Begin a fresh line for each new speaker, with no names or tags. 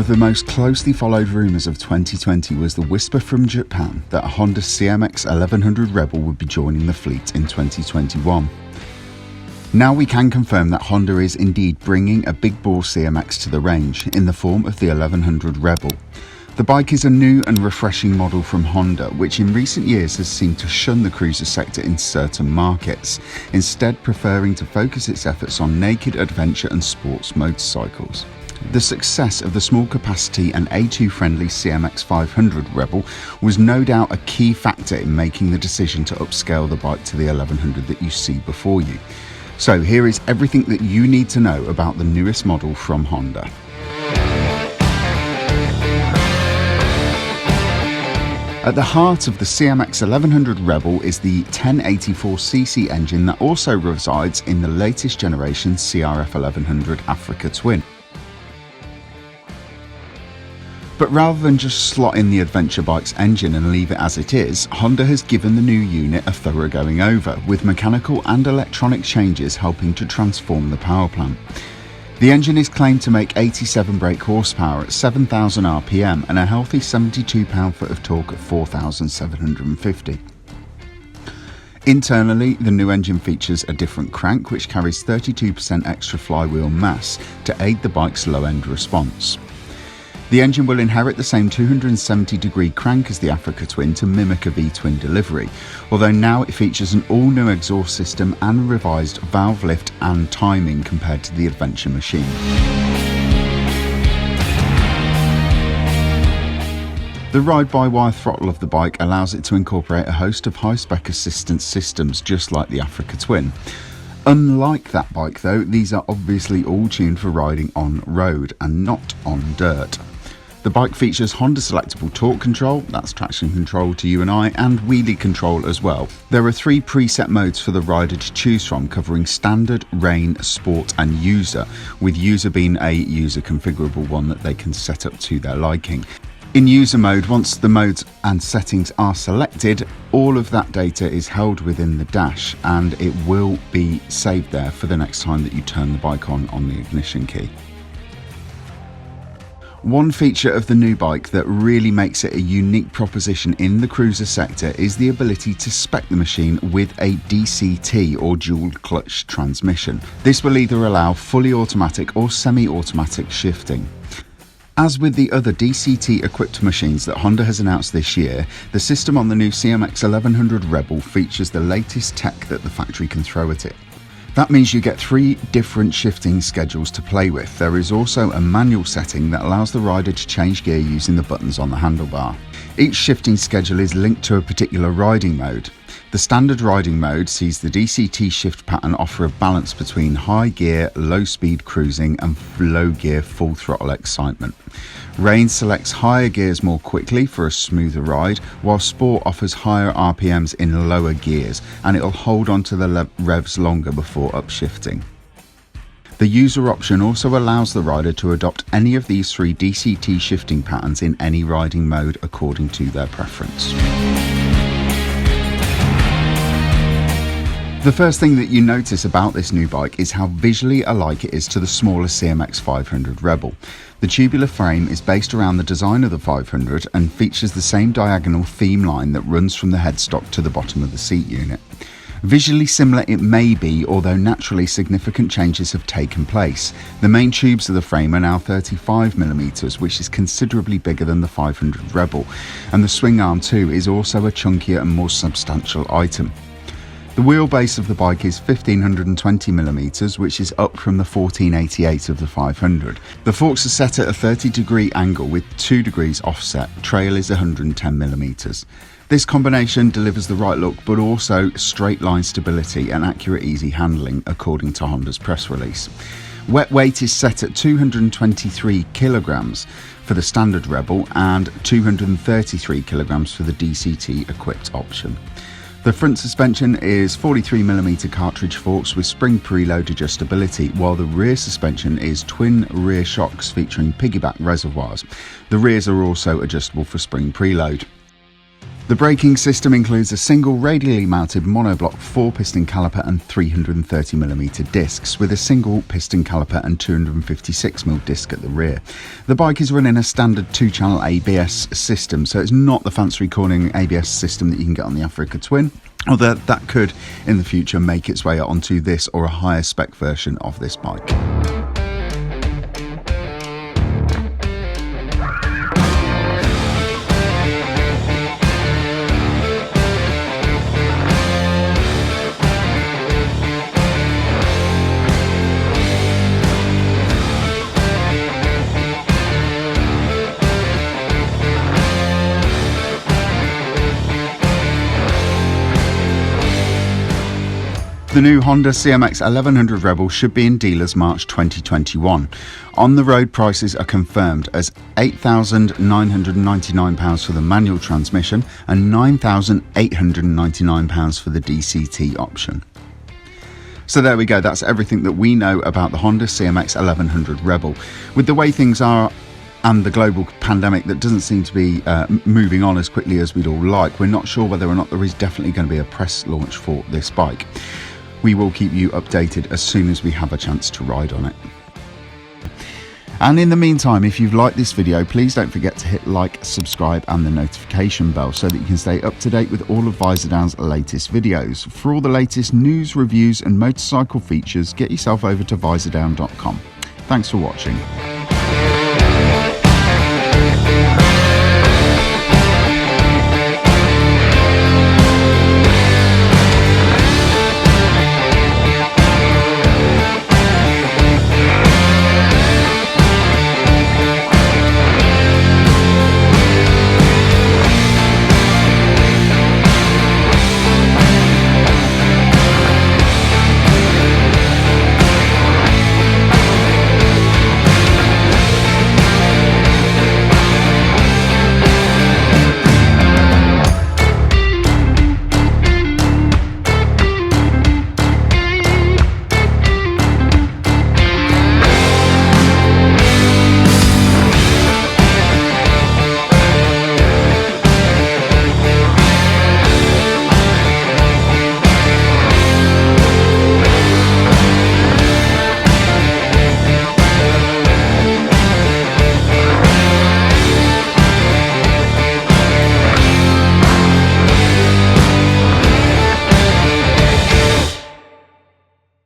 of the most closely followed rumours of 2020 was the whisper from Japan that a Honda CMX1100 Rebel would be joining the fleet in 2021. Now we can confirm that Honda is indeed bringing a big bore CMX to the range in the form of the 1100 Rebel. The bike is a new and refreshing model from Honda, which in recent years has seemed to shun the cruiser sector in certain markets, instead preferring to focus its efforts on naked adventure and sports motorcycles. The success of the small capacity and A2 friendly CMX500 Rebel was no doubt a key factor in making the decision to upscale the bike to the 1100 that you see before you. So here is everything that you need to know about the newest model from Honda. At the heart of the CMX1100 Rebel is the 1084cc engine that also resides in the latest generation CRF1100 Africa Twin. But rather than just slot in the adventure bike's engine and leave it as it is, Honda has given the new unit a thorough going over, with mechanical and electronic changes helping to transform the power plant. The engine is claimed to make 87 brake horsepower at 7,000 RPM and a healthy 72 pound-foot of torque at 4,750. Internally, the new engine features a different crank which carries 32% extra flywheel mass to aid the bike's low-end response. The engine will inherit the same 270-degree crank as the Africa Twin to mimic a V-twin delivery, although now it features an all-new exhaust system and revised valve lift and timing compared to the Adventure machine. The ride-by-wire throttle of the bike allows it to incorporate a host of high-spec assistance systems just like the Africa Twin. Unlike that bike though, these are obviously all tuned for riding on road and not on dirt. The bike features Honda selectable torque control, that's traction control to you and I, and wheelie control as well. There are 3 preset modes for the rider to choose from, covering standard, rain, sport and user, with user being a user configurable one that they can set up to their liking. In user mode, once the modes and settings are selected, all of that data is held within the dash and it will be saved there for the next time that you turn the bike on the ignition key. One feature of the new bike that really makes it a unique proposition in the cruiser sector is the ability to spec the machine with a DCT or dual clutch transmission. This will either allow fully automatic or semi-automatic shifting. As with the other DCT-equipped machines that Honda has announced this year, the system on the new CMX1100 Rebel features the latest tech that the factory can throw at it. That means you get 3 different shifting schedules to play with. There is also a manual setting that allows the rider to change gear using the buttons on the handlebar. Each shifting schedule is linked to a particular riding mode. The standard riding mode sees the DCT shift pattern offer a balance between high gear, low speed cruising and low gear full throttle excitement. Rain selects higher gears more quickly for a smoother ride, while Sport offers higher RPMs in lower gears and it'll hold on to the revs longer before upshifting. The user option also allows the rider to adopt any of these 3 DCT shifting patterns in any riding mode according to their preference. The first thing that you notice about this new bike is how visually alike it is to the smaller CMX500 Rebel. The tubular frame is based around the design of the 500 and features the same diagonal theme line that runs from the headstock to the bottom of the seat unit. Visually similar it may be, although naturally significant changes have taken place. The main tubes of the frame are now 35mm, which is considerably bigger than the 500 Rebel, and the swing arm too is also a chunkier and more substantial item. The wheelbase of the bike is 1520mm, which is up from the 1488 of the 500. The forks are set at a 30-degree angle with 2 degrees offset. Trail is 110mm. This combination delivers the right look but also straight line stability and accurate easy handling according to Honda's press release. Wet weight is set at 223 kilograms for the standard Rebel and 233 kilograms for the DCT equipped option. The front suspension is 43mm cartridge forks with spring preload adjustability, while the rear suspension is twin rear shocks featuring piggyback reservoirs. The rears are also adjustable for spring preload. The braking system includes a single radially mounted monoblock 4-piston caliper and 330mm discs, with a single piston caliper and 256mm disc at the rear. The bike is running a standard 2-channel ABS system, so it's not the fancy recording ABS system that you can get on the Africa Twin, although that could in the future make its way onto this or a higher spec version of this bike. The new Honda CMX1100 Rebel should be in dealers March 2021. On-the-road prices are confirmed as £8,999 for the manual transmission and £9,899 for the DCT option. So there we go, that's everything that we know about the Honda CMX1100 Rebel. With the way things are and the global pandemic that doesn't seem to be moving on as quickly as we'd all like, we're not sure whether or not there is definitely going to be a press launch for this bike. We will keep you updated as soon as we have a chance to ride on it. And in the meantime, if you've liked this video, please don't forget to hit like, subscribe and the notification bell so that you can stay up to date with all of Visordown's latest videos. For all the latest news, reviews and motorcycle features, get yourself over to visordown.com. Thanks for watching.